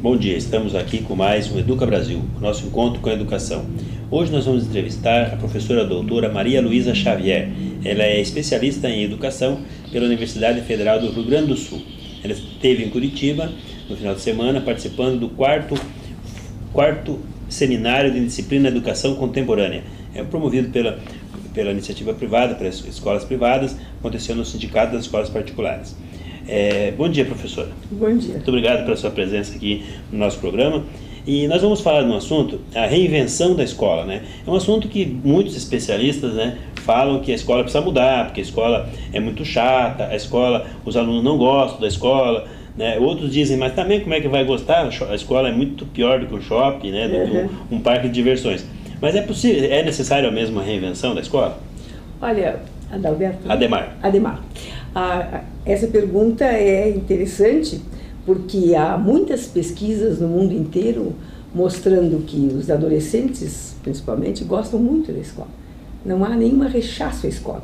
Bom dia, estamos aqui com mais um Educa Brasil, o nosso encontro com a educação. Hoje nós vamos entrevistar a professora doutora Maria Luísa Xavier. Ela é especialista em educação pela Universidade Federal do Rio Grande do Sul. Ela esteve em Curitiba no final de semana participando do quarto Seminário de Disciplina Educação Contemporânea. É promovido pela iniciativa privada, pelas escolas privadas, aconteceu no Sindicato das Escolas Particulares. Bom dia, professora. Bom dia. Muito obrigado pela sua presença aqui no nosso programa. E nós vamos falar de um assunto, a reinvenção da escola, né? É um assunto que muitos especialistas, né, falam que a escola precisa mudar, porque a escola é muito chata, a escola, os alunos não gostam da escola, né? Outros dizem, mas também como é que vai gostar? A escola é muito pior do que um shopping, né? Do que um parque de diversões. Mas é possível, é necessário mesmo a reinvenção da escola? Olha, Adalberto... Ademar. Essa pergunta é interessante porque há muitas pesquisas no mundo inteiro mostrando que os adolescentes, principalmente, gostam muito da escola. Não há nenhuma rechaço à escola.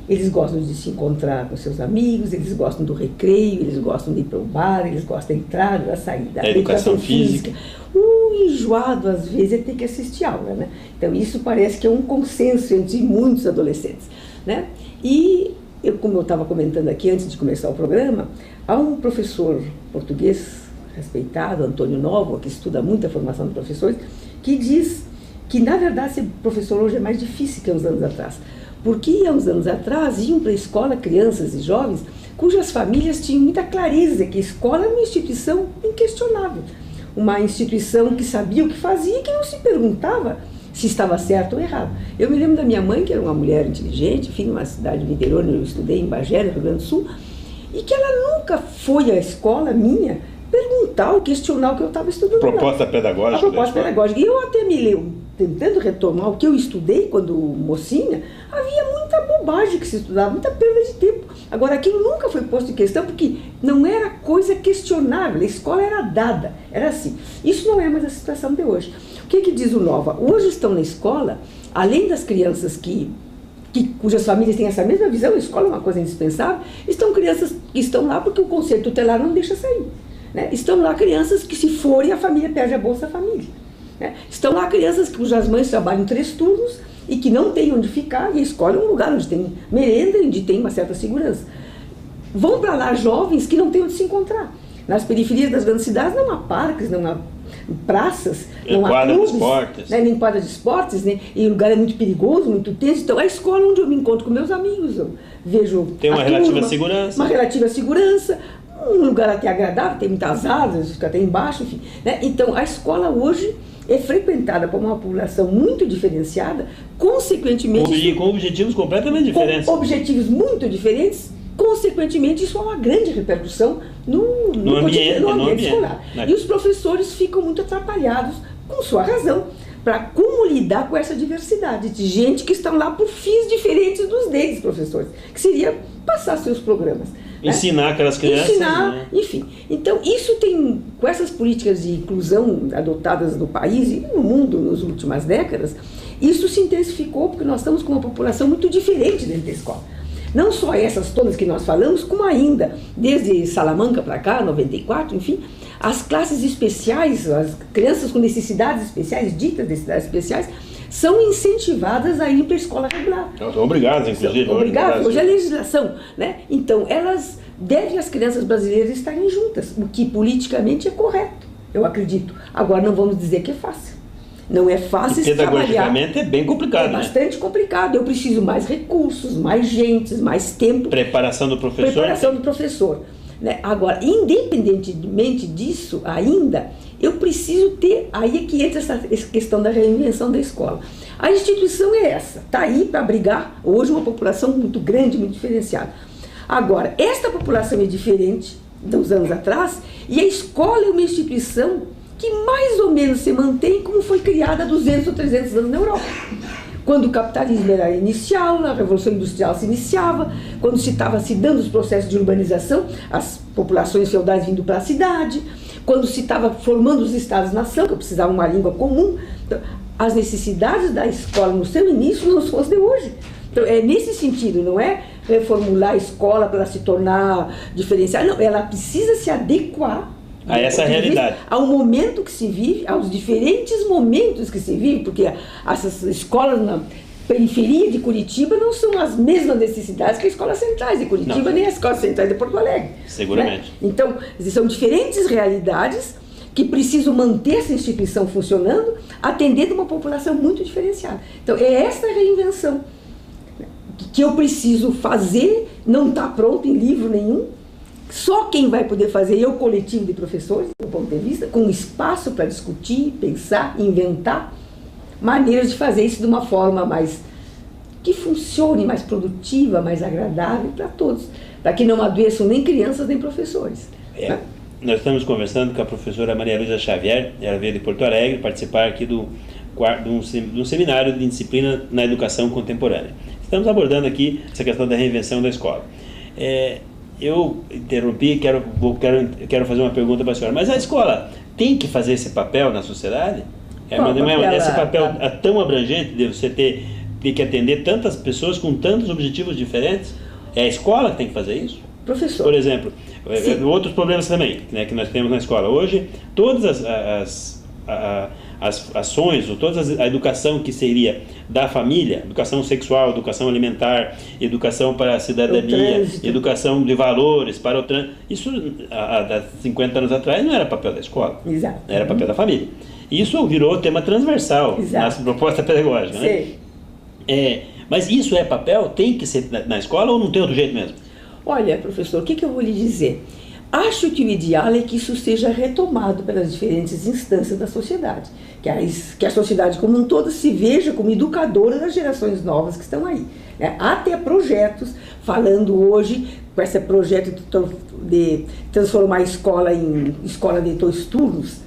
Eles gostam de se encontrar com seus amigos, eles gostam do recreio, eles gostam de ir para o bar, eles gostam da entrada, da saída, da educação física. O enjoado, às vezes, é ter que assistir aula, né? Então, isso parece que é um consenso entre muitos adolescentes, né? E, como eu estava comentando aqui antes de começar o programa, há um professor português respeitado, Antônio Novo, que estuda muito a formação de professores, que diz que, na verdade, ser professor hoje é mais difícil que há uns anos atrás. Porque há uns anos atrás iam para a escola crianças e jovens cujas famílias tinham muita clareza que a escola era uma instituição inquestionável. Uma instituição que sabia o que fazia e que não se perguntava se estava certo ou errado. Eu me lembro da minha mãe, que era uma mulher inteligente, enfim, numa cidade do interior, onde eu estudei, em Bagé, no Rio Grande do Sul, e que ela nunca foi à escola minha perguntar ou questionar o que eu estava estudando. Proposta pedagógica. A proposta pedagógica. E eu até me lembro, tentando retomar o que eu estudei quando mocinha, havia muita bobagem que se estudava, muita perda de tempo. Agora, aquilo nunca foi posto em questão porque não era coisa questionável, a escola era dada, era assim. Isso não é mais a situação de hoje. O que diz o Nova? Hoje estão na escola, além das crianças cujas famílias têm essa mesma visão, a escola é uma coisa indispensável, estão crianças que estão lá porque o conselho tutelar não deixa sair. Né? Estão lá crianças que, se forem, a família perde a Bolsa Família. Né? Estão lá crianças cujas mães trabalham 3 turnos e que não têm onde ficar, e a escola é um lugar onde tem merenda, onde tem uma certa segurança. Vão para lá jovens que não têm onde se encontrar. Nas periferias das grandes cidades não há parques, não há praças, não há clubes, né, nem quadra de esportes, né, e o lugar é muito perigoso, muito tenso. Então, a escola onde eu me encontro com meus amigos, eu vejo tem uma relativa segurança. Uma relativa segurança, um lugar até agradável, tem muitas árvores, fica até embaixo, enfim. Né? Então, a escola hoje é frequentada por uma população muito diferenciada, consequentemente... E com objetivos completamente diferentes. Com objetivos muito diferentes. Consequentemente, isso há uma grande repercussão no ambiente escolar. E os professores ficam muito atrapalhados, com sua razão, para como lidar com essa diversidade de gente que estão lá por fins diferentes dos deles, professores, que seria passar seus programas. Ensinar aquelas crianças. Né? Enfim. Então, isso tem, com essas políticas de inclusão adotadas no país e no mundo nas últimas décadas, isso se intensificou porque nós estamos com uma população muito diferente dentro da escola. Não só essas todas que nós falamos, como ainda, desde Salamanca para cá, 94, enfim, as classes especiais, as crianças com necessidades especiais, ditas necessidades especiais, são incentivadas a ir para a escola regular. São obrigadas, inclusive. Obrigadas, hoje é legislação, né? Então, elas devem, as crianças brasileiras, estarem juntas, o que politicamente é correto, eu acredito. Agora, não vamos dizer que é fácil. Não é fácil se trabalhar. Pedagogicamente é bem complicado. É bastante complicado. Eu preciso mais recursos, mais gente, mais tempo. Preparação do professor. Preparação do professor. Né? Agora, independentemente disso, ainda, eu preciso ter... Aí é que entra essa questão da reinvenção da escola. A instituição é essa. Está aí para abrigar, hoje, uma população muito grande, muito diferenciada. Agora, esta população é diferente dos anos atrás, e a escola é uma instituição que mais ou menos se mantém como foi criada há 200 ou 300 anos na Europa. Quando o capitalismo era inicial, a Revolução Industrial se iniciava, quando se estava se dando os processos de urbanização, as populações feudais vindo para a cidade, quando se estava formando os estados-nação, que precisavam de uma língua comum. Então, as necessidades da escola no seu início não são as de hoje. Então, é nesse sentido, não é reformular a escola para se tornar diferenciada, não, ela precisa se adequar A essa realidade. Ao momento que se vive, aos diferentes momentos que se vive, porque essas escolas na periferia de Curitiba não são as mesmas necessidades que as escolas centrais de Curitiba, nem as escolas centrais de Porto Alegre. Seguramente. Né? Então, são diferentes realidades que precisam manter essa instituição funcionando, atendendo uma população muito diferenciada. Então, é essa reinvenção que eu preciso fazer, não está pronto em livro nenhum, só quem vai poder fazer é o coletivo de professores, do ponto de vista, com espaço para discutir, pensar, inventar maneiras de fazer isso de uma forma mais que funcione, mais produtiva, mais agradável para todos, para que não adoeçam nem crianças nem professores. Né? Nós estamos conversando com a professora Maria Luísa Xavier, ela veio de Porto Alegre participar aqui de um seminário de disciplina na educação contemporânea. Estamos abordando aqui essa questão da reinvenção da escola. Eu interrompi, quero fazer uma pergunta para a senhora, mas a escola tem que fazer esse papel na sociedade? Esse papel é tão abrangente de você ter que atender tantas pessoas com tantos objetivos diferentes? É a escola que tem que fazer isso? Professor. Por exemplo, outros problemas também, né, que nós temos na escola. Hoje, todas as ações, ou toda a educação que seria da família, educação sexual, educação alimentar, educação para a cidadania, educação de valores para o trânsito, isso há 50 anos atrás não era papel da escola, Exato. Era papel da família. Isso virou tema transversal na proposta pedagógica, né? Mas isso é papel? Tem que ser na escola ou não tem outro jeito mesmo? Olha, professor, o que eu vou lhe dizer? Acho que o ideal é que isso seja retomado pelas diferentes instâncias da sociedade, que a sociedade como um todo se veja como educadora das gerações novas que estão aí. Né? Há até projetos falando hoje, com esse projeto de transformar a escola em escola de 2 turnos,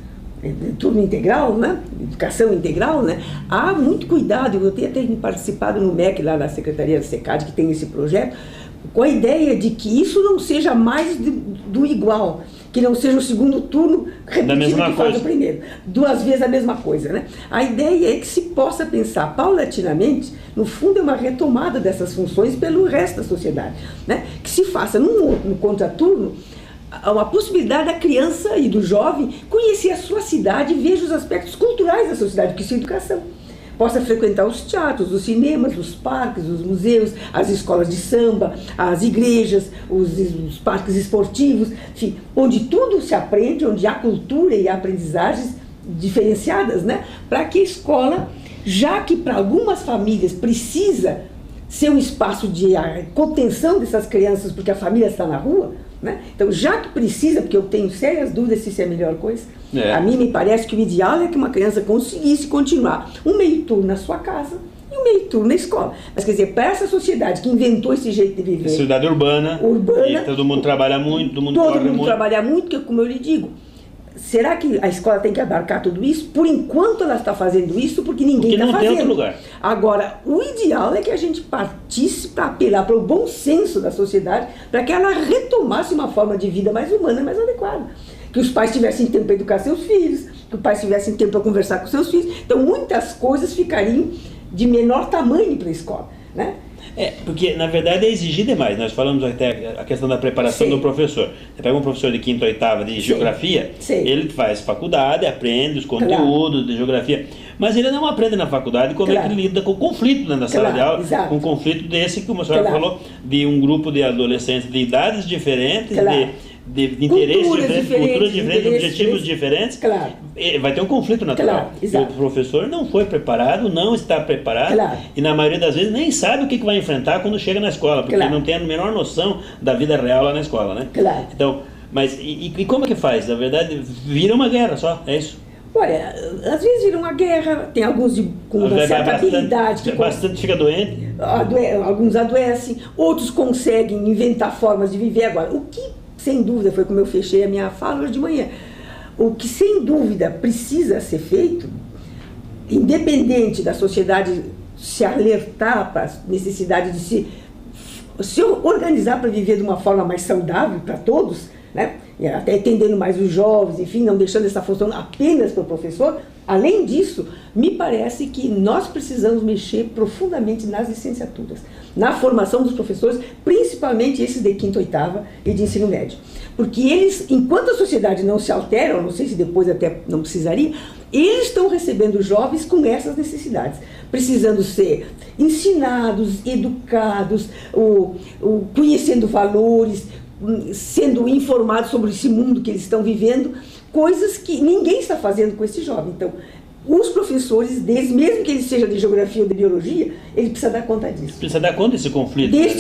turno integral, né? Educação integral, né? Há muito cuidado, eu tenho até participado no MEC, lá na Secretaria da SECAD, que tem esse projeto, com a ideia de que isso não seja mais do igual, que não seja o segundo turno repetido que faz o primeiro, 2 vezes a mesma coisa, né? A ideia é que se possa pensar paulatinamente, no fundo é uma retomada dessas funções pelo resto da sociedade, né? Que se faça no contraturno uma possibilidade da criança e do jovem conhecer a sua cidade e ver os aspectos culturais da sociedade, que isso é educação. Possa frequentar os teatros, os cinemas, os parques, os museus, as escolas de samba, as igrejas, os parques esportivos, enfim, onde tudo se aprende, onde há cultura e aprendizagens diferenciadas, né? Para que a escola, já que para algumas famílias precisa ser um espaço de contenção dessas crianças, porque a família está na rua, né? Então, já que precisa, porque eu tenho sérias dúvidas se isso é a melhor coisa, a mim me parece que o ideal é que uma criança conseguisse continuar um meio turno na sua casa e um meio turno na escola. Mas, quer dizer, para essa sociedade que inventou esse jeito de viver... Cidade urbana, e todo mundo trabalha muito, todo mundo trabalha muito, que, como eu lhe digo, será que a escola tem que abarcar tudo isso? Por enquanto ela está fazendo isso porque ninguém está fazendo. Porque não tem outro lugar. Agora, o ideal é que a gente partisse para apelar para o bom senso da sociedade, para que ela retomasse uma forma de vida mais humana, mais adequada. Que os pais tivessem tempo para educar seus filhos, que os pais tivessem tempo para conversar com seus filhos. Então, muitas coisas ficariam de menor tamanho para a escola, né? Porque na verdade é exigir demais. Nós falamos até a questão da preparação do professor. Você pega um professor de 5ª ou 8ª de geografia, ele faz faculdade, aprende os conteúdos de geografia, mas ele não aprende na faculdade como é que ele lida com o conflito na sala de aula, com um conflito desse que a senhora falou, de um grupo de adolescentes de idades diferentes, de interesses diferentes, culturas diferentes, objetivos diferentes, vai ter um conflito natural. O professor não foi preparado, não está preparado, e na maioria das vezes nem sabe o que vai enfrentar quando chega na escola, porque não tem a menor noção da vida real lá na escola, né? Então, mas e como é que faz? Na verdade, vira uma guerra só, é isso. Olha, às vezes vira uma guerra, tem alguns com uma certa habilidade que bastante fica doente. Alguns adoecem, outros conseguem inventar formas de viver. Agora, o que sem dúvida, foi como eu fechei a minha fala hoje de manhã, o que sem dúvida precisa ser feito, independente da sociedade se alertar para a necessidade de se organizar para viver de uma forma mais saudável para todos, né? E até atendendo mais os jovens, enfim, não deixando essa função apenas para o professor. Além disso, me parece que nós precisamos mexer profundamente nas licenciaturas, na formação dos professores, principalmente esses de 5ª, 8ª e de ensino médio. Porque eles, enquanto a sociedade não se altera, eu não sei se depois até não precisaria, eles estão recebendo jovens com essas necessidades, precisando ser ensinados, educados, conhecendo valores, sendo informados sobre esse mundo que eles estão vivendo, coisas que ninguém está fazendo com esse jovem. Então, os professores deles, mesmo que ele seja de geografia ou de biologia, ele precisa dar conta disso. Precisa dar conta desse conflito, né?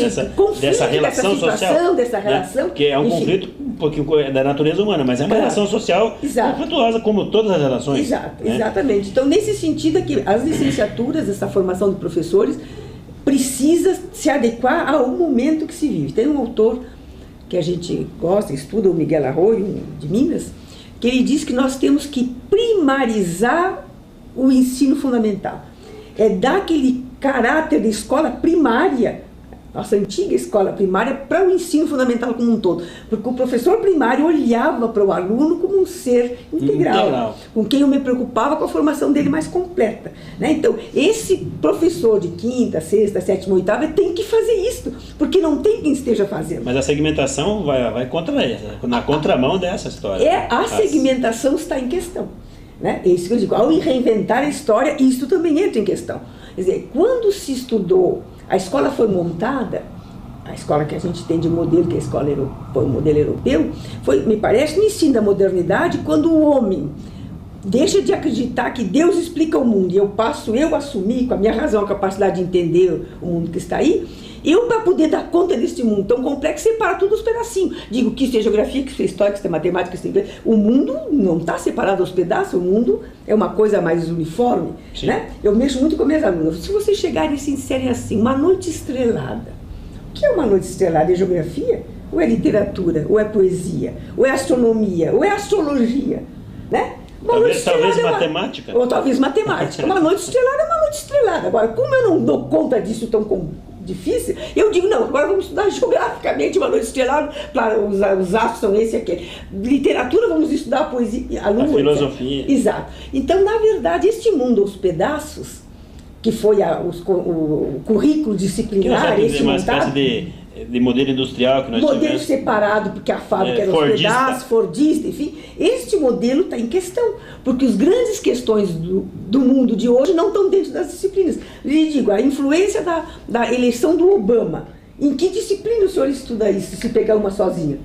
Dessa relação dessa situação, social. dessa relação. Né? Que é um conflito um pouquinho da natureza humana, mas é uma relação social conflituosa, como todas as relações. Exato, né? Exatamente. Então, nesse sentido aqui, as licenciaturas, essa formação de professores, precisa se adequar ao momento que se vive. Tem um autor que a gente gosta, estuda, o Miguel Arroyo, de Minas, que ele diz que nós temos que primarizar o ensino fundamental. É dar aquele caráter de escola primária, nossa antiga escola primária, para o ensino fundamental como um todo. Porque o professor primário olhava para o aluno como um ser integral, com quem eu me preocupava com a formação dele mais completa. Né? Então, esse professor de quinta, sexta, sétima, oitava tem que fazer isso, porque não tem quem esteja fazendo. Mas a segmentação vai na contramão dessa história. A segmentação está em questão. Né? É isso que eu digo, ao reinventar a história, isso também entra em questão. Quer dizer, quando se a escola foi montada, a escola que a gente tem de modelo, que a escola foi um modelo europeu, me parece, no ensino da modernidade, quando o homem deixa de acreditar que Deus explica o mundo, e eu assumir com a minha razão, a capacidade de entender o mundo que está aí, para poder dar conta desse mundo tão complexo, separa tudo aos pedacinhos. Digo que isso é geografia, que isso é história, que isso é matemática, que isso é inglês. O mundo não está separado aos pedaços, o mundo é uma coisa mais uniforme. Né? Eu mexo muito com minhas alunas. Se vocês chegarem e se disserem assim, uma noite estrelada. O que é uma noite estrelada? É geografia? Ou é literatura? Ou é poesia? Ou é astronomia? Ou é astrologia? Né? Talvez matemática. Ou talvez matemática. Uma noite estrelada é uma noite estrelada. Agora, como eu não dou conta disso tão difícil, eu digo, não, agora vamos estudar geograficamente uma noite estrelada, claro, os astros são esse e aquele. Literatura, vamos estudar a poesia, a lua. A filosofia. Exato. Então, na verdade, este mundo aos pedaços, que foi o currículo disciplinar, esse uma montado, espécie de modelo industrial que nós tivemos. Modelo separado, porque a fábrica era os pedaços, fordista, enfim. Este modelo está em questão, porque as grandes questões do mundo de hoje não estão dentro das disciplinas. Lhe digo, a influência da eleição do Obama. Em que disciplina o senhor estuda isso, se pegar uma sozinha?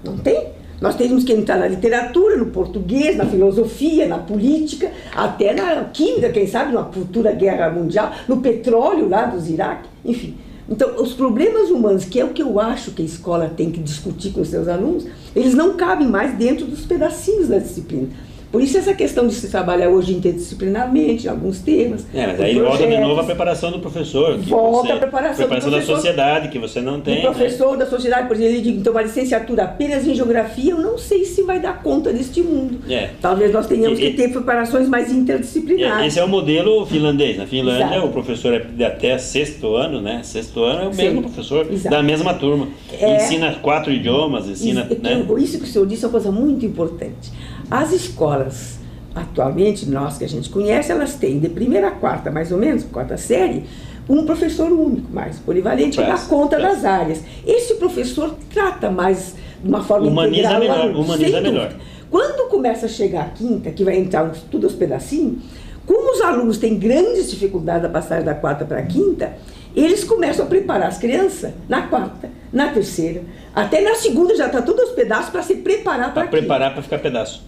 Não tem? Nós temos que entrar na literatura, no português, na filosofia, na política, até na química, quem sabe, na futura guerra mundial, no petróleo lá dos Iraque, enfim. Então, os problemas humanos, que é o que eu acho que a escola tem que discutir com os seus alunos, eles não cabem mais dentro dos pedacinhos da disciplina. Por isso essa questão de se trabalhar hoje interdisciplinarmente, alguns temas. Mas aí volta de novo a preparação do professor. A preparação da sociedade, que você não tem. O professor da sociedade, por exemplo, ele diz, então uma licenciatura apenas em geografia, eu não sei se vai dar conta deste mundo. Talvez nós tenhamos que ter preparações mais interdisciplinares. Esse é o modelo finlandês. Na Finlândia, o professor é de até sexto ano, né? Sexto ano é o mesmo professor, da mesma turma. Ensina 4 idiomas, ensina... Isso que o senhor disse é uma coisa muito importante. As escolas, atualmente, nós que a gente conhece, elas têm de primeira a quarta, mais ou menos, quarta série, um professor único, mais polivalente, que dá conta das áreas. Esse professor trata mais de uma forma integral. Humaniza melhor. Quando começa a chegar a quinta, que vai entrar tudo aos pedacinhos, como os alunos têm grandes dificuldades da passagem da quarta para a quinta, eles começam a preparar as crianças na quarta, na terceira, até na segunda já está tudo aos pedaços para se preparar para preparar para ficar pedaço.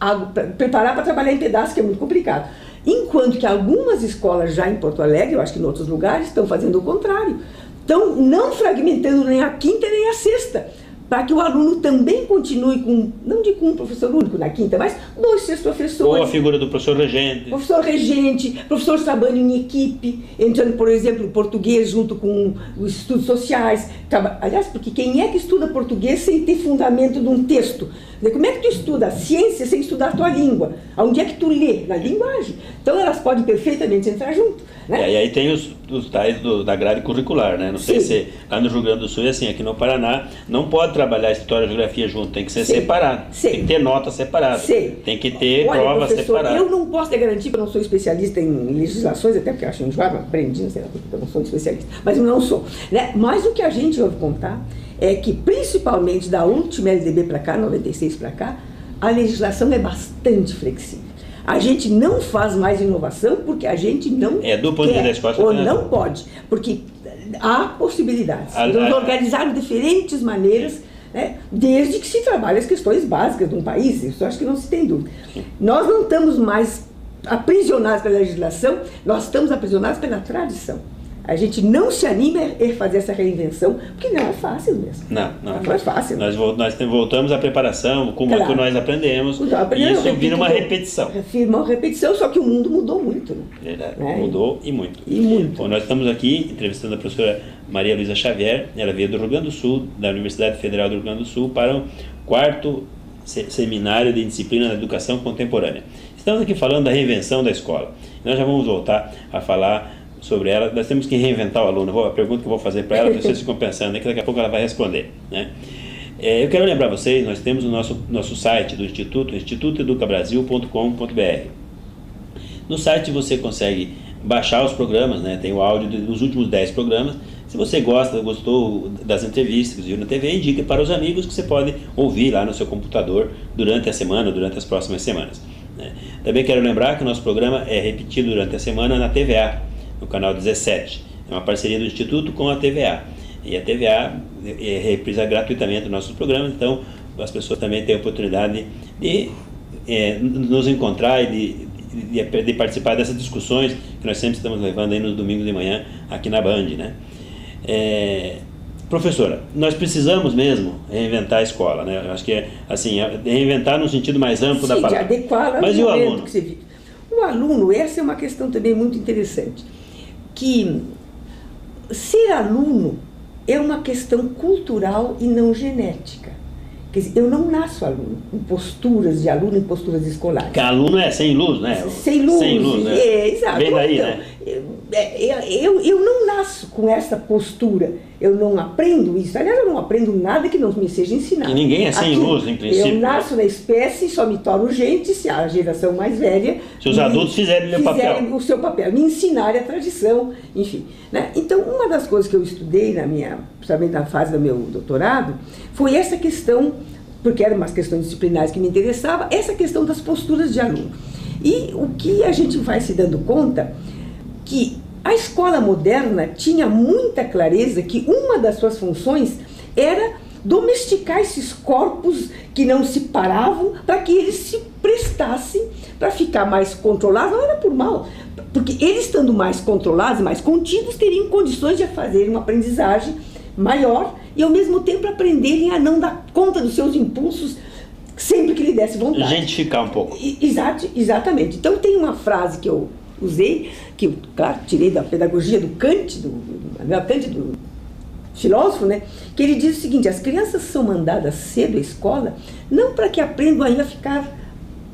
Preparar para trabalhar em pedaços, que é muito complicado. Enquanto que algumas escolas já em Porto Alegre, eu acho que em outros lugares, estão fazendo o contrário. Estão não fragmentando nem a quinta nem a sexta, para que o aluno também continue com, não digo um professor único na quinta, mas 2, 3 professores. Ou a figura do professor regente. Professor regente, professores trabalham em equipe, entrando, por exemplo, o português junto com os estudos sociais. Aliás, porque quem é que estuda português sem ter fundamento de um texto? Como é que tu estuda a ciência sem estudar a tua língua? Onde é que tu lê? Na linguagem. Então elas podem perfeitamente entrar junto. né? E aí tem os tais da grade curricular, né? Não sei Sim. se lá no Rio Grande do Sul é assim, aqui no Paraná não pode trabalhar história e geografia junto, tem que ser Sim. separado, Sim. tem que ter nota separada, Sim. tem que ter Olha, prova professor, separada. eu não posso ter garantia, porque eu não sou especialista em legislações, até porque eu acho enjoado, aprendi, não sei lá, porque eu não sou especialista, mas eu não sou, né? Mas o que a gente ouve contar é que, principalmente da última LDB para cá, 96 para cá, a legislação é bastante flexível. A gente não faz mais inovação porque a gente não do ponto de vista da escola, ou não pode, porque há possibilidades. Eles organizaram de diferentes maneiras, né, desde que se trabalhe as questões básicas de um país, isso eu acho que não se tem dúvida. Nós não estamos mais aprisionados pela legislação, nós estamos aprisionados pela tradição. A gente não se anima a fazer essa reinvenção, porque não é fácil mesmo. Não é fácil. Nós voltamos à preparação, como é que nós aprendemos, e isso vira uma repetição. Vira uma repetição, só que o mundo mudou muito. Né? Verdade, mudou e muito. E muito. Bom, nós estamos aqui entrevistando a professora Maria Luísa Xavier, ela veio do Rio Grande do Sul, da Universidade Federal do Rio Grande do Sul, para o 4º Seminário de Disciplina da Educação Contemporânea. Estamos aqui falando da reinvenção da escola. Nós já vamos voltar a falar sobre ela. Nós temos que reinventar o aluno. A pergunta que eu vou fazer para ela, vocês ficam pensando, né, que daqui a pouco ela vai responder, né? Eu quero lembrar vocês, nós temos o nosso site do Instituto, institutoeducabrasil.com.br. No site você consegue baixar os programas, né? Tem o áudio dos últimos 10 programas. Se você gostou das entrevistas que viu na TV, indique para os amigos que você pode ouvir lá no seu computador durante a semana, durante as próximas semanas, né? Também quero lembrar que o nosso programa é repetido durante a semana na TVA, no canal 17. É uma parceria do Instituto com a TVA. E a TVA reprisa gratuitamente os nossos programas, então as pessoas também têm a oportunidade de nos encontrar e de participar dessas discussões que nós sempre estamos levando aí nos domingos de manhã aqui na Band, né? Professora, nós precisamos mesmo reinventar a escola, né? Eu acho que assim, reinventar no sentido mais amplo da palavra. De adequar Mas ao e o momento aluno? que você vive. O aluno, essa é uma questão também muito interessante, que ser aluno é uma questão cultural e não genética. Quer dizer, eu não nasço aluno, em posturas de aluno, em posturas escolares. Porque aluno é sem luz, né? Sem luz, né? Exato. Vem daí, então, né? Eu não nasço com essa postura, eu não aprendo isso. Aliás, eu não aprendo nada que não me seja ensinado. E ninguém é sem luz, em princípio. Eu nasço na espécie e só me torno gente se a geração mais velha... Se os adultos fizerem o seu papel, me ensinarem a tradição, enfim. Né? Então, uma das coisas que eu estudei, principalmente na fase do meu doutorado, foi essa questão, porque eram umas questões disciplinares que me interessavam, essa questão das posturas de aluno. E o que a gente vai se dando conta, que a escola moderna tinha muita clareza que uma das suas funções era domesticar esses corpos que não se paravam para que eles se prestassem para ficar mais controlados. Não era por mal, porque eles estando mais controlados, mais contidos, teriam condições de fazer uma aprendizagem maior e ao mesmo tempo aprenderem a não dar conta dos seus impulsos sempre que lhe desse vontade. Gentificar um pouco. Exatamente. Então tem uma frase que eu usei, que eu, claro, tirei da pedagogia do Kant, do filósofo, né? Que ele diz o seguinte: as crianças são mandadas cedo à escola não para que aprendam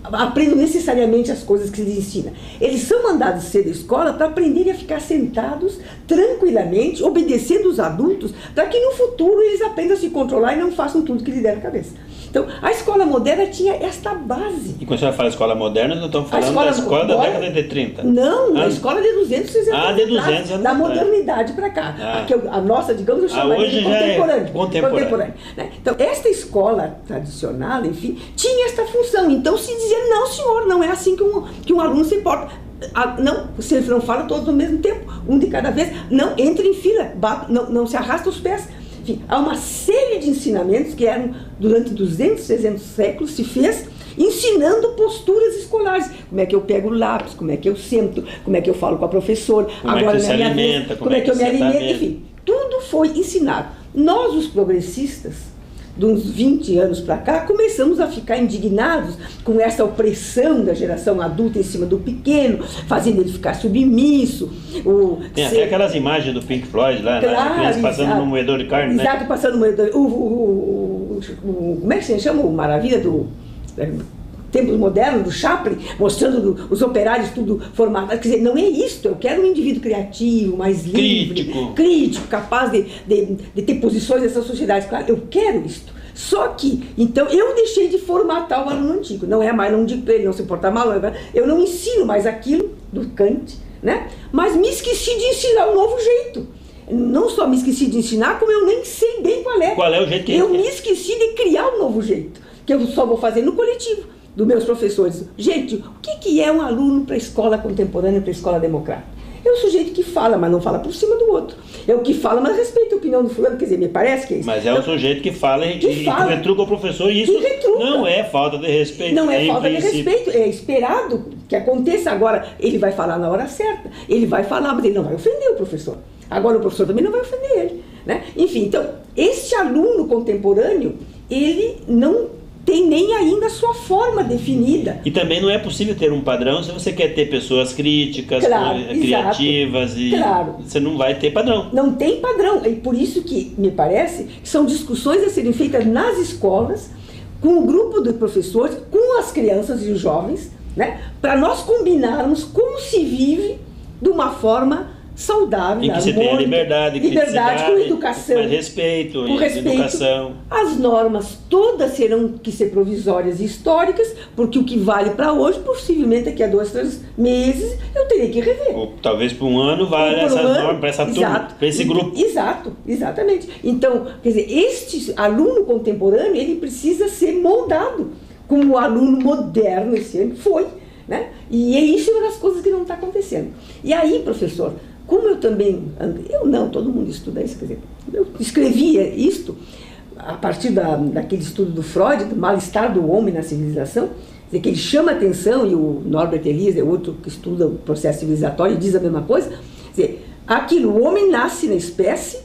aprendam necessariamente as coisas que se lhes ensina. Eles são mandados cedo à escola para aprenderem a ficar sentados tranquilamente, obedecendo os adultos, para que no futuro eles aprendam a se controlar e não façam tudo que lhes der na cabeça. Então, a escola moderna tinha esta base. E quando você fala escola moderna, nós estamos falando da escola da década de 30. Não, a escola de 200 anos de 200 anos da modernidade para cá. A nossa, digamos, eu chamaria de contemporânea. Né? Então, esta escola tradicional, enfim, tinha esta função. Então, se dizia, não, senhor, não é assim que um aluno se porta. Não, se ele não fala todos ao mesmo tempo, um de cada vez, não, entre em fila, não se arrasta os pés. Enfim, há uma série de ensinamentos que eram, durante 200, 300 séculos, se fez ensinando posturas escolares. Como é que eu pego o lápis, como é que eu sento, como é que eu falo com a professora, como é que se alimenta, como é que eu me alimento, enfim. Tudo foi ensinado. Nós, os progressistas, de uns 20 anos para cá, começamos a ficar indignados com essa opressão da geração adulta em cima do pequeno, fazendo ele ficar submisso. Tem até aquelas imagens do Pink Floyd lá, claro, né? Passando no moedor de carne, né? Exato, passando no moedor. Como é que se chama? O Maravilha do... tempos modernos, do Chaplin, mostrando os operários tudo formatado. Quer dizer, não é isso. Eu quero um indivíduo criativo, mais livre, crítico, capaz de ter posições nessa sociedade. Claro, eu quero isso. Só que, então, eu deixei de formatar o aluno antigo. Não é mais, não digo para ele não se portar mal, eu não ensino mais aquilo do Kant, né? Mas me esqueci de ensinar um novo jeito. Não só me esqueci de ensinar, como eu nem sei bem qual é. Qual é o jeito que eu me esqueci de criar um novo jeito, que eu só vou fazer no coletivo, dos meus professores. Gente, o que é um aluno para a escola contemporânea, para a escola democrática? É o sujeito que fala, mas não fala por cima do outro. É o que fala, mas respeita a opinião do fulano, quer dizer, me parece que é isso. Mas é o sujeito que fala e retruca o professor, e isso não é falta de respeito. Não é falta de respeito, é esperado que aconteça. Agora, ele vai falar na hora certa, ele vai falar, mas ele não vai ofender o professor. Agora o professor também não vai ofender ele, né? Enfim, então, este aluno contemporâneo, ele não tem nem ainda a sua forma definida. E também não é possível ter um padrão se você quer ter pessoas críticas, criativas, e você não vai ter padrão. Não tem padrão, e por isso que me parece que são discussões a serem feitas nas escolas, com o grupo de professores, com as crianças e os jovens, né? Para nós combinarmos como se vive de uma forma saudável, em que você tenha liberdade, com educação, com respeito, educação. As normas todas serão que ser provisórias e históricas, porque o que vale para hoje, possivelmente daqui a 2, 3 meses, eu terei que rever. Ou talvez por um ano vale essas normas para essa turma, para esse grupo. Exatamente. Então, quer dizer, este aluno contemporâneo, ele precisa ser moldado como o aluno moderno esse ano foi, né? E é isso uma das coisas que não está acontecendo. E aí, professor, como eu também, todo mundo estuda isso, quer dizer, eu escrevia isto a partir daquele estudo do Freud, do mal-estar do homem na civilização, quer dizer, que ele chama a atenção, e o Norbert Elias é outro que estuda o processo civilizatório e diz a mesma coisa, quer dizer, o homem nasce na espécie,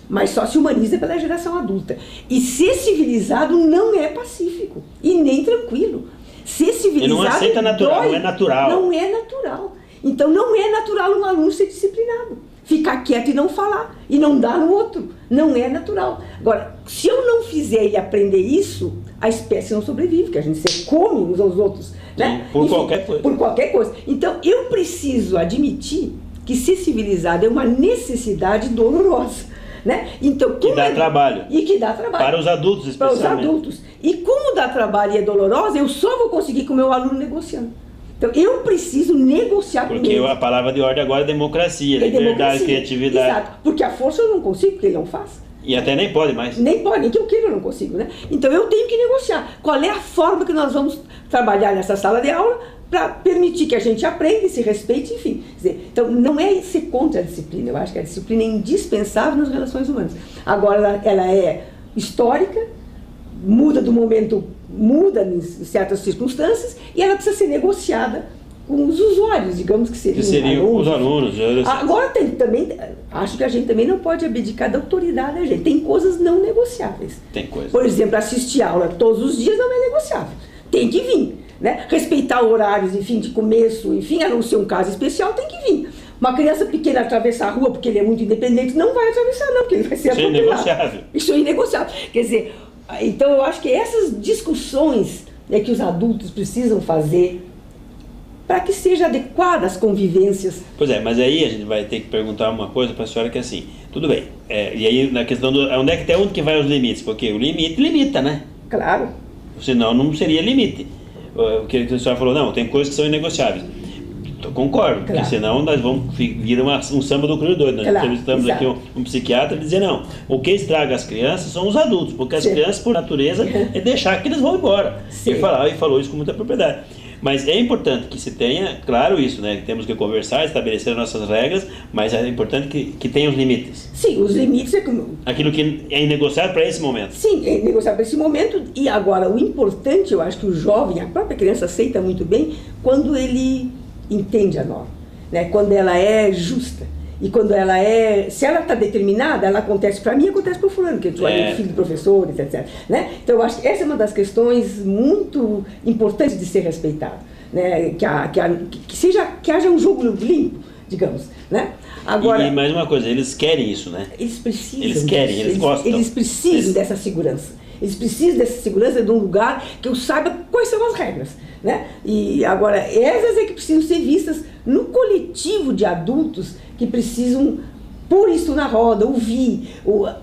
mas só se humaniza pela geração adulta. E ser civilizado não é pacífico, e nem tranquilo. Ser civilizado ele não aceita natural, não é natural. Não é natural. Então não é natural um aluno ser disciplinado. Ficar quieto e não falar, e não dar no outro. Não é natural. Agora, se eu não fizer ele aprender isso, a espécie não sobrevive, que a gente se come uns aos outros. Né? Por qualquer coisa. Por qualquer coisa. Então eu preciso admitir que ser civilizado é uma necessidade dolorosa. Né? Então, que dá trabalho. E que dá trabalho. Para os adultos, especialmente. Para os adultos. E como dá trabalho e é dolorosa, eu só vou conseguir com o meu aluno negociando. Então, eu preciso negociar com ele. Porque a palavra de ordem agora é democracia, liberdade, criatividade. Exato. Porque a força eu não consigo, porque ele não faz. E até nem pode mais. Nem pode, nem que eu queira eu não consigo, né? Então, eu tenho que negociar. Qual é a forma que nós vamos trabalhar nessa sala de aula para permitir que a gente aprenda, se respeite, enfim. Quer dizer, então, não é ser contra a disciplina. Eu acho que a disciplina é indispensável nas relações humanas. Agora, ela é histórica, muda do momento, muda em certas circunstâncias, e ela precisa ser negociada com os usuários, digamos que seriam os alunos. Agora também, acho que a gente também não pode abdicar da autoridade da gente. Tem coisas não negociáveis. Tem coisas. Por exemplo, assistir aula todos os dias não é negociável. Tem que vir, né? Respeitar horários, enfim, de começo, enfim, a não ser um caso especial, tem que vir. Uma criança pequena atravessar a rua porque ele é muito independente, não vai atravessar não, porque ele vai ser atropelado. Isso é inegociável. Isso é inegociável. Quer dizer, então eu acho que essas discussões que os adultos precisam fazer para que seja adequada às convivências. Pois é, mas aí a gente vai ter que perguntar uma coisa para a senhora que é assim, tudo bem, e aí na questão do onde que vai os limites, porque o limite limita, né? Claro. Senão não seria limite. O que a senhora falou, não, tem coisas que são inegociáveis. Eu concordo, porque senão nós vamos vir um samba do cru doido. Nós entrevistamos aqui um psiquiatra e dizer, não, o que estraga as crianças são os adultos, porque as crianças, por natureza, é deixar que eles vão embora. Ele falou isso com muita propriedade. Mas é importante que se tenha, claro isso, né? Temos que conversar, estabelecer as nossas regras, mas é importante que tenha os limites. Sim, os limites é como... Aquilo que é inegociável para esse momento. Sim, é negociável para esse momento. E agora, o importante, eu acho que o jovem, a própria criança aceita muito bem quando ele entende a norma, né? Quando ela é justa. E quando ela é... Se ela está determinada, ela acontece para mim, acontece para o fulano, que tu é filho do professor, etc. Né? Então, eu acho que essa é uma das questões muito importantes de ser respeitado. Né? Que haja um jogo limpo, digamos. Né? Agora, e mais uma coisa, eles querem isso, né? Eles precisam. Eles querem, eles gostam. Eles precisam dessa segurança. Eles precisam dessa segurança de um lugar que eu saiba quais são as regras, né? E agora, essas é que precisam ser vistas no coletivo de adultos que precisam pôr isso na roda, ouvir,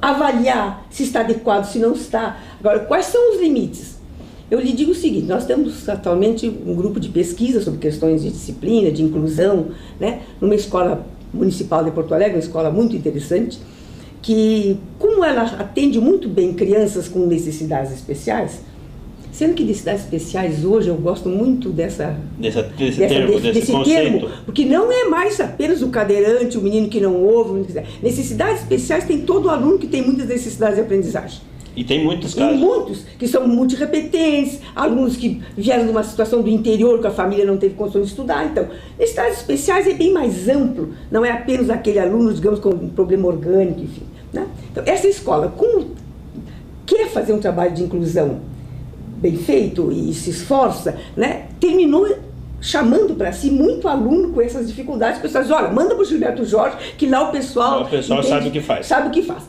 avaliar se está adequado, se não está. Agora, quais são os limites? Eu lhe digo o seguinte, nós temos atualmente um grupo de pesquisa sobre questões de disciplina, de inclusão, né, numa escola municipal de Porto Alegre, uma escola muito interessante, que, como ela atende muito bem crianças com necessidades especiais, sendo que necessidades especiais hoje eu gosto muito desse termo, porque não é mais apenas o cadeirante, o menino que não ouve, necessidades especiais tem todo aluno que tem muitas necessidades de aprendizagem. E tem muitos casos. E muitos que são multirrepetentes, alunos que vieram de uma situação do interior que a família não teve condições de estudar. Então, necessidades especiais é bem mais amplo, não é apenas aquele aluno, digamos, com um problema orgânico, enfim, né? Então, essa escola, como quer fazer um trabalho de inclusão bem feito e se esforça, né, terminou chamando para si muito aluno com essas dificuldades. O pessoal diz, olha, manda para o Gilberto Jorge, que lá o pessoal entende, sabe o que faz. Sabe o que faz.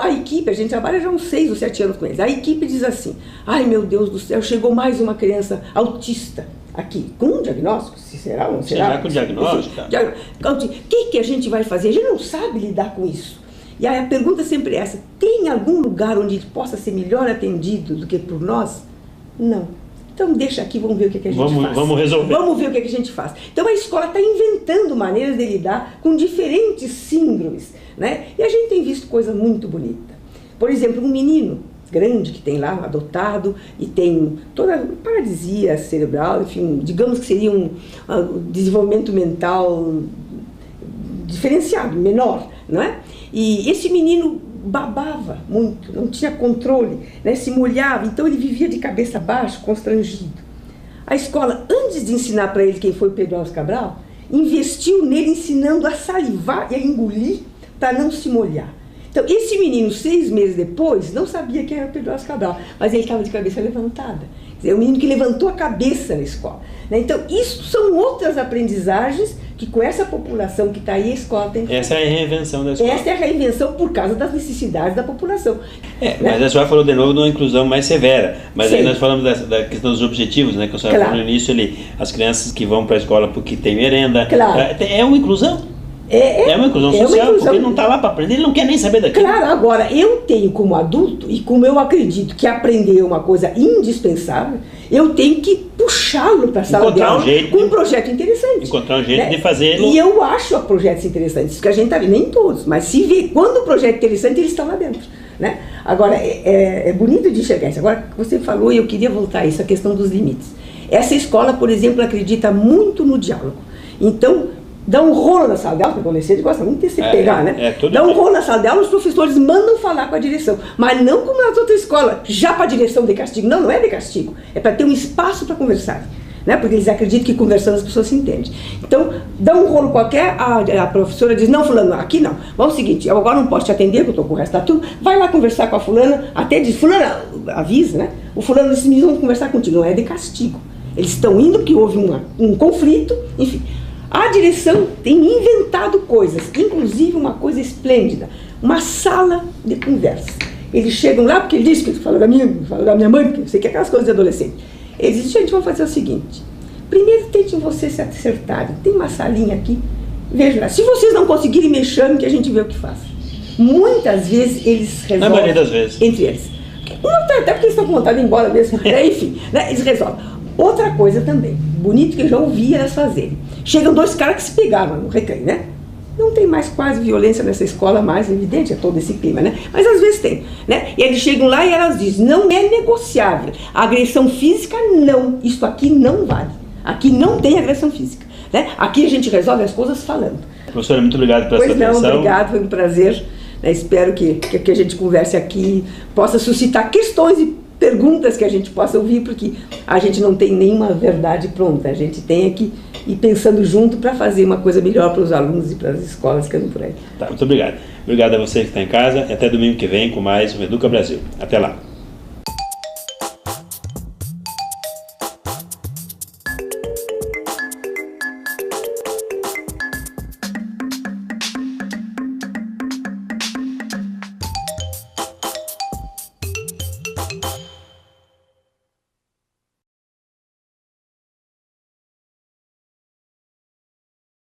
A equipe, a gente trabalha já uns 6 ou 7 anos com eles, a equipe diz assim, ai meu Deus do céu, chegou mais uma criança autista aqui, com um diagnóstico, se será ou não será. Será com diagnóstico? O que a gente vai fazer? A gente não sabe lidar com isso. E aí a pergunta sempre é essa, tem algum lugar onde ele possa ser melhor atendido do que por nós? Não. Então deixa aqui, vamos ver o que a gente faz. Vamos resolver. Vamos ver o que a gente faz. Então a escola está inventando maneiras de lidar com diferentes síndromes, né? E a gente tem visto coisa muito bonita. Por exemplo, um menino grande que tem lá, adotado, e tem toda paralisia cerebral, enfim, digamos que seria um desenvolvimento mental diferenciado, menor, não é? E esse menino babava muito, não tinha controle, né? Se molhava, então ele vivia de cabeça baixa, constrangido. A escola, antes de ensinar para ele quem foi Pedro Álvares Cabral, investiu nele ensinando a salivar e a engolir para não se molhar. Então, esse menino, 6 meses depois, não sabia quem era Pedro Álvares Cabral, mas ele estava de cabeça levantada. Quer dizer, é um menino que levantou a cabeça na escola, né? Então, isso são outras aprendizagens que com essa população que está aí, a escola tem que Essa é a reinvenção da escola. Essa é a reinvenção por causa das necessidades da população. Né? Mas a senhora falou de novo de uma inclusão mais severa. Mas aí nós falamos da questão dos objetivos, né? Que a senhora falou no início ali, as crianças que vão para a escola porque tem merenda. É uma inclusão? É uma inclusão social, porque ele não está lá para aprender, ele não quer nem saber daquilo. Claro, agora, eu tenho como adulto, e como eu acredito que aprender é uma coisa indispensável, eu tenho que puxá-lo para a sala de aula com um projeto interessante. Encontrar um jeito, né, de fazê-lo. E eu acho projetos interessantes, isso que a gente está vendo, nem todos, mas se vê, quando o projeto é interessante, eles estão lá dentro, né? Agora, é bonito de enxergar isso. Agora, você falou, e eu queria voltar a isso, a questão dos limites. Essa escola, por exemplo, acredita muito no diálogo. Então, dá um rolo na sala de aula, porque o adolescente gosta muito de se pegar, né? Dá um rolo na sala de aula, os professores mandam falar com a direção, mas não como nas outras escolas, já para a direção de castigo. Não, não é de castigo, é para ter um espaço para conversar, né? Porque eles acreditam que conversando as pessoas se entendem. Então, dá um rolo qualquer, a professora diz, não, fulano, aqui não. Vamos ao seguinte, eu agora não posso te atender, porque eu estou com o resto da turma, vai lá conversar com a fulana, até diz, fulana, avisa, né? O fulano, esses meninos vão conversar contigo, não é de castigo. Eles estão indo porque houve um conflito, enfim. A direção tem inventado coisas, inclusive uma coisa esplêndida, uma sala de conversa. Eles chegam lá, porque ele disse que fala da minha mãe, porque eu sei que é aquelas coisas de adolescente. Eles dizem, gente, vamos fazer o seguinte, primeiro tentem vocês se acertarem, tem uma salinha aqui, vejam lá, se vocês não conseguirem, me chamem que a gente vê o que faz. Muitas vezes eles resolvem, na maioria das vezes, entre eles. Até porque eles estão com vontade de ir embora mesmo, né? Enfim, né? Eles resolvem. Outra coisa também, bonito que eu já ouvi elas fazerem. Chegam 2 caras que se pegaram no recreio, né? Não tem mais quase violência nessa escola mais, evidente, é todo esse clima, né? Mas às vezes tem, né? E eles chegam lá e elas dizem, não é negociável. A agressão física, não. Isso aqui não vale. Aqui não tem agressão física, né? Aqui a gente resolve as coisas falando. Professora, muito obrigado pela sua atenção. Não, obrigado, foi um prazer. Né? Espero que a gente converse aqui, possa suscitar questões e perguntas que a gente possa ouvir, porque a gente não tem nenhuma verdade pronta. A gente tem que ir pensando junto para fazer uma coisa melhor para os alunos e para as escolas que andam por aí. Tá, muito obrigado. Obrigado a você que está em casa e até domingo que vem com mais um Educa Brasil. Até lá.